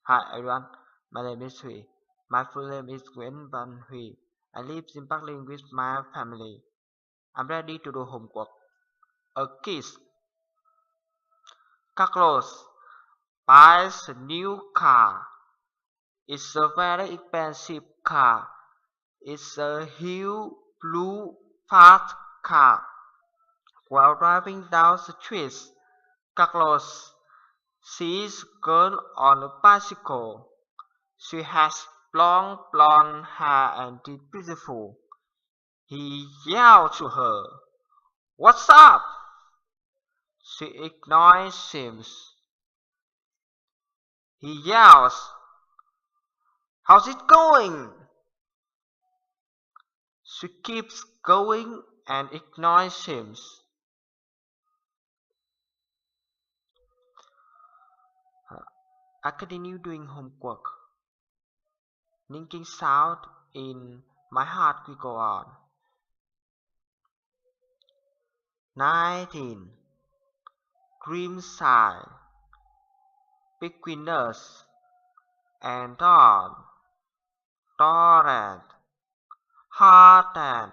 Hi everyone, my name is Hui. My full name is Nguyễn Văn Hui. I live in Berlin with my family. I'm ready to do homework. A kiss. Carlos buys a new car. It's a very expensive car. It's a huge blue fast car. While driving down the street, Carlos sees a girl on a bicycle. She has long blonde hair and is beautiful. He yelled to her, "What's up?" She ignores him. He yells, "How's it going?" She keeps going and ignores him. I continue doing homework. Thinking sound in my heart will go on. 19. Dream side. Beginners. And dawn. Torrent. Hard and